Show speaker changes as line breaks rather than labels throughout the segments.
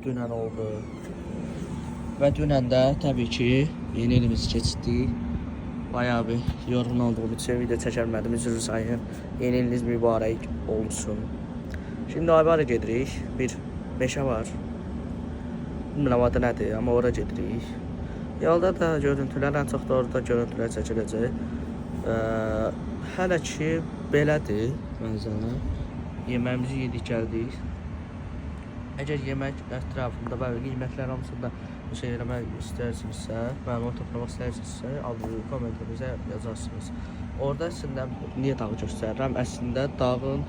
dünən oldu. Və dünən də təbii ki, yeni ilimizi keçirdik. Bayağı bir yorğun olduğum için video çəkərmədim, üzr sayın. Yeni iliniz mübarək olsun. Şimdi Aybara gedirik. Bir meşə var. Bilmirəm adı nədir, amma ora gedirik. Yolda da görüntülər, ən çox da orada görüntülər çəkiləcək. Hələ ki belədir mənzərə. Yeməyimizi yedik, gəldik. Əgər yemək ətrafında və qiymətlər hamısında bu şey eləmək istəyirsinizsə, məlumat toplamaq istəyirsinizsə, kommentimizə yazarsınız. Orada əslində niyə dağı göstərirəm? Əslində dağın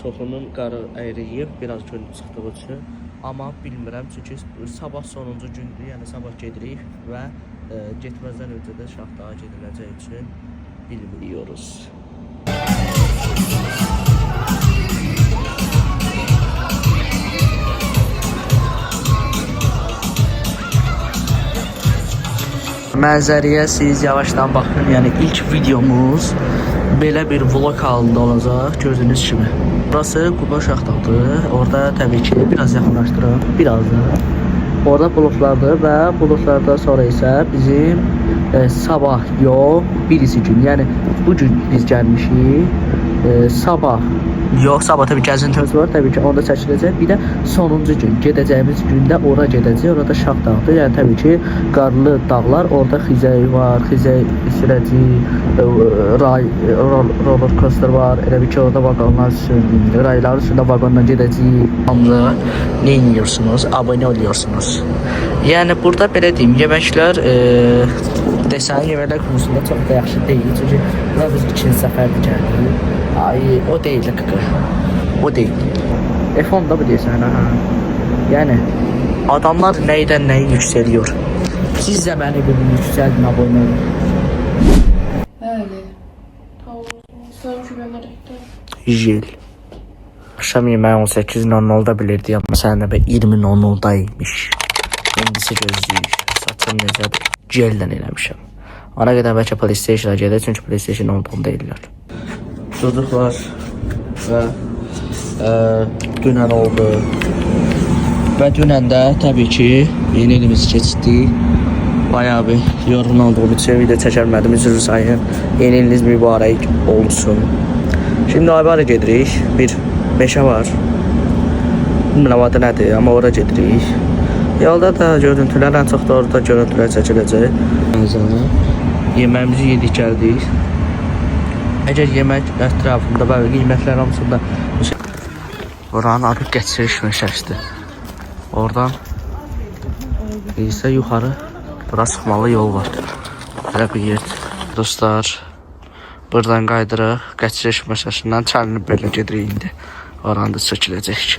çoxunun qarı əriyib, biraz gün çıxdığı üçün. Amma bilmirəm, çünki sabah sonuncu gündür, yəni sabah gedirik və getməzdən öncə də Şahdağa gediləcək üçün bilmiyoruz. Mənzərəyə siz yavaşdan baxın, yəni ilk videomuz belə bir vlog halında olacaq, gördüyünüz kimi. Burası Quba Şahdadır, orada təbii ki biraz yaxınlaşdırım, biraz da. Orada bulutlardır və bulutlarda sonra isə bizim sabah yox, birisi gün, yəni bugün biz gəlmişik, sabah yox, sabah təbii ki gəzintimiz var, təbii ki onda çəkiləcək. Bir də sonuncu gün, gedəcəyimiz gündə ora gedəcək, orada Şahdağdır, yəni təbii ki qarlı dağlar, orada xizək var, xizək sürəci, roller coaster var, elə bir ki orada vagonlar rayların üstündə vagonla gedəcəyik. Hamıda nə ediyorsunuz? Abone oluyorsunuz. Yəni burada belə deyim, yeməklər desən yeməklər konusunda çox da yaxşı deyil, çünki bura biz ikinci səfərdir gəldik. Ay, o değil kaka. O değil. F10'da bu deyirsən, ha. Yəni adamlar neydən nəyi yükseliyor. Siz də məni bilin, yüksəldin, abone olun.
Bəli. Tamam, küməmərəkdə.
Jel. Akşam yeməyi 18:00-da bilirdi, amma sənə bə 20:00-daymış. İndisi gözləyir. Saçım necədir? Jeldən eləmişəm. Ona qədər bəlkə PlayStation-a gedir, çünki PlayStation olduğunu deyirlər. Çocuklar və dünən oldu. Və dünən də təbii ki yeni ilimizi keçirdik. Bayağı bir yorğun olduğum için video çəkərmədim, üzr sayın. Yeni iliniz mübarək olsun. Şimdi Aybara gedirik. Bir meşə var. Bilmirəm adı nədir, amma ora gedirik. Yolda da görüntülər, ən çox da orada görüntülər çəkiləcək. Yeməyimizi yedik, gəldik. Əgər yemək ətrafında və qiymətlər hamısında oranın adı Qəçiriş meşəsidir. Oradan isə yuxarı bura çıxmalı yol var. Belə bir yer. Dostlar, buradan qaydırıq. Qəçiriş meşəsindən çəlinib belə gedirik indi. Oranı da çəkiləcək.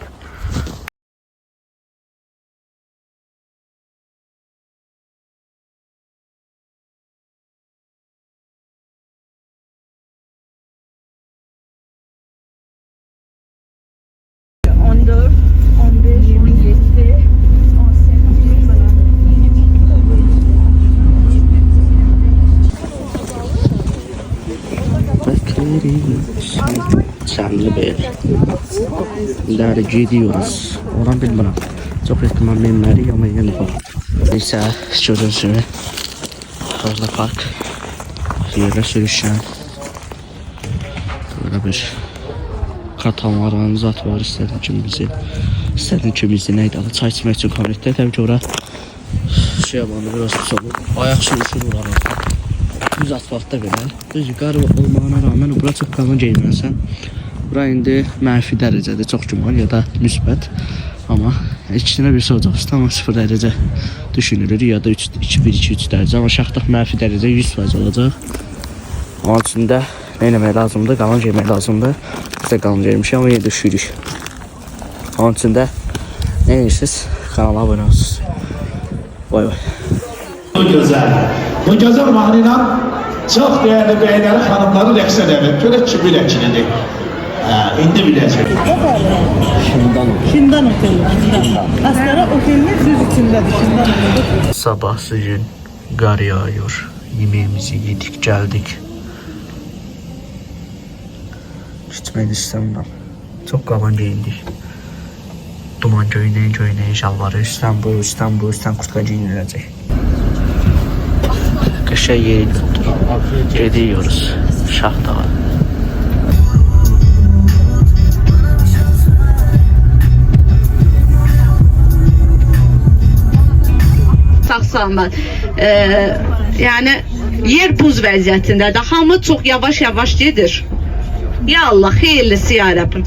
Çənlibel. İləri gidiyoruz. Oran bilmirəm. Çox ehtimal minmərik, amma yenə bax. Neysə, gördüyünüz kimi orada park. Yerlə sürüşən. Böyle bir katamaran zat var, istədin kimi bizi neydi adı, çay içmək üçün kabinetdə. Təbii ki ora şey yabandı, biraz pis olur. Ayaq sürüşür oralarda. Düz asfaltda belə. Düz yukarı olmağına rağmen bura çox qalın geyməlisən. Bura indi mənfi dərəcədir, çox güman ya da müsbət. Amma ikisinə bir olacaq, amma 0 dərəcə düşünülür ya da 1-2-3 dərəcə. Amma Şahdağ mənfi dərəcə 100% olacaq. Onun üçün də nə eləmək lazımdır? Qalın geymək lazımdır. Biz də qalın geymişik, amma yenə də üşürük. Onun üçün də nə edirsiniz? Kanala abone olursunuz. Vay vay.
Bu gözəl mahnı ilə çox dəyərli bəyləri xanımları rəqsə dəvət. Görək ki, biləkçilidir. İndi biləcək.
Şindan oteli. Astara otelinin düz içindədir. Şindan oteli.
Sabahsı gün qar yağıyor. Yemeğimizi yedik, geldik. Gitmek istemiyorum. Çok qaban geyindik. duman göynəyin şalvarı, üstdən bu, üstdən kurtka giyiniləcək. Qəşəng yeridir. Gediyoruz Şahdağa.
Sağ-salamat. Yəni yer buz vəziyyətindədir. Hamı çox yavaş-yavaş gedir. Ya Allah, xeyirlisi ya Rəbbim.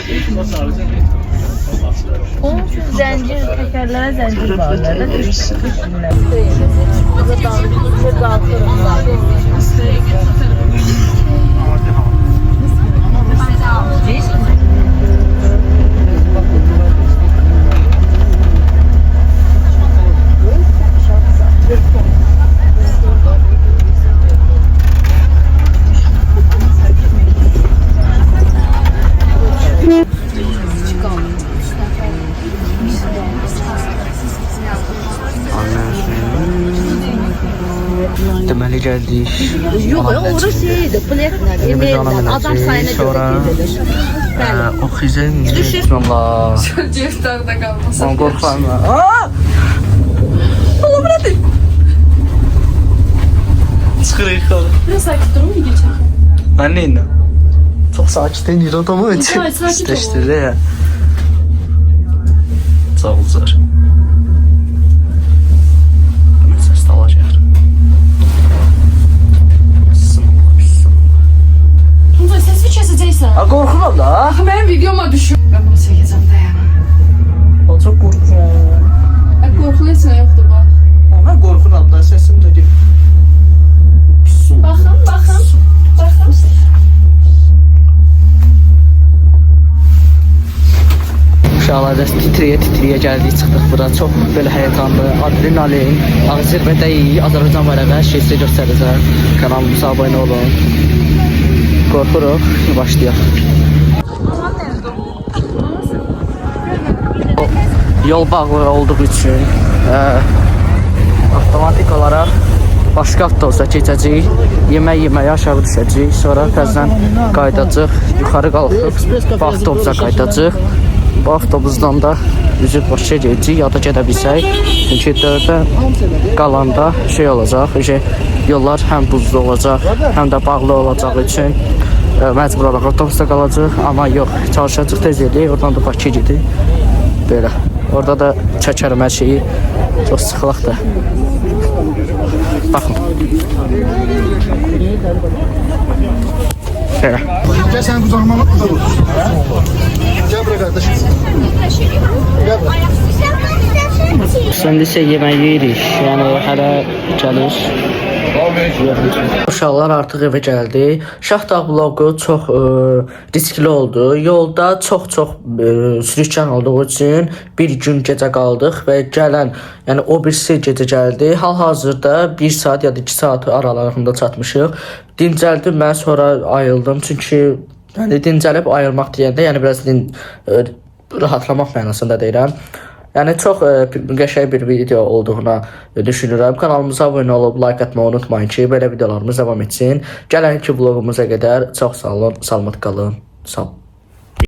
Onun üçün zəncir, təkərlərə zəncir bağlıdır.
Deməli gəldik.
Yox, orası şeydir, biletlə, adam sayına görə gedir.
Oxizən. Bismillah.
Ceftarda kalmasın.
Mən qorxuram.
Allah bırakın.
Çıxırıq xala.
Biraz sakit durun mu geçer?
Mən neyinlə? Çox sakit edir adamı.
Ay, sakit ol.
İstəşdirir ya. Sağ ol zar. Mən səs də alacaq.
Tuncay ses mi keseceksin?
Ha qorxuram da.
Benim videoma düşüyor. Ben bunu çekeceğim dayanamam.
O çox qorxuram.
Korkuyorsun yoktu bu.
Mən qorxuram da səsim də deyil.
Bakın.
Uşaqlar da titriyə gəldik, çıxdıq bura. Çox belə həyəcanlı, adrenalin, zirvədəyik. Azərbaycan bayrağı hər şey sizə göstərəcək. Kanalımıza abunə olun. Qorxuruq, başlayaq. Yol bağlı olduğu üçün avtomatik olaraq başqa avtobusa keçəcəyik. Yemək aşağı düşəcəyik. Sonra təzədən qayıdacaq. Yuxarı qalxıb bu avtobusa qayıdacaq. Bu avtobusdan da üzüb başa gedəcəyik, ya da gedə bilsək. Çünki 4-ə qalanda şey olacaq, yollar həm buzlu olacaq, həm də bağlı olacağı üçün məcbur olaraq avtobusda qalacaq. Amma yox, çalışacaq tez eləyək, oradan da Bakıya gedək. Belə. Orada da çəkərəm hər şeyi. Çox sıxılaq da. Baxın. Belə.
Gel sen kucağıma bak. Gel buraya kardeşim. Gel buraya.
Şimdi isə yemək yeyirik. Yəni hələ gəlir. Uşaqlar artıq evə gəldi. Şahdağ vlogu çox riskli oldu. Yolda çox sürüşkən olduğu üçün bir gün gecə qaldıq və gələn, yəni o birisi gecə gəldi. Hal-hazırda 1 saat ya da 2 saat aralarında çatmışıq. Dincəldim, mən sonra ayıldım. Çünki dincəlib ayılmaq deyəndə, yəni biraz rahatlamaq mənasında deyirəm. Yəni çox qəşəng bir video olduğuna düşünürəm. Kanalımıza abunə olub like atmayı unutmayın ki, belə videolarımız davam etsin. Gələn ki vlogumuza qədər çox sağ olun, salamat qalın. Sağ olun.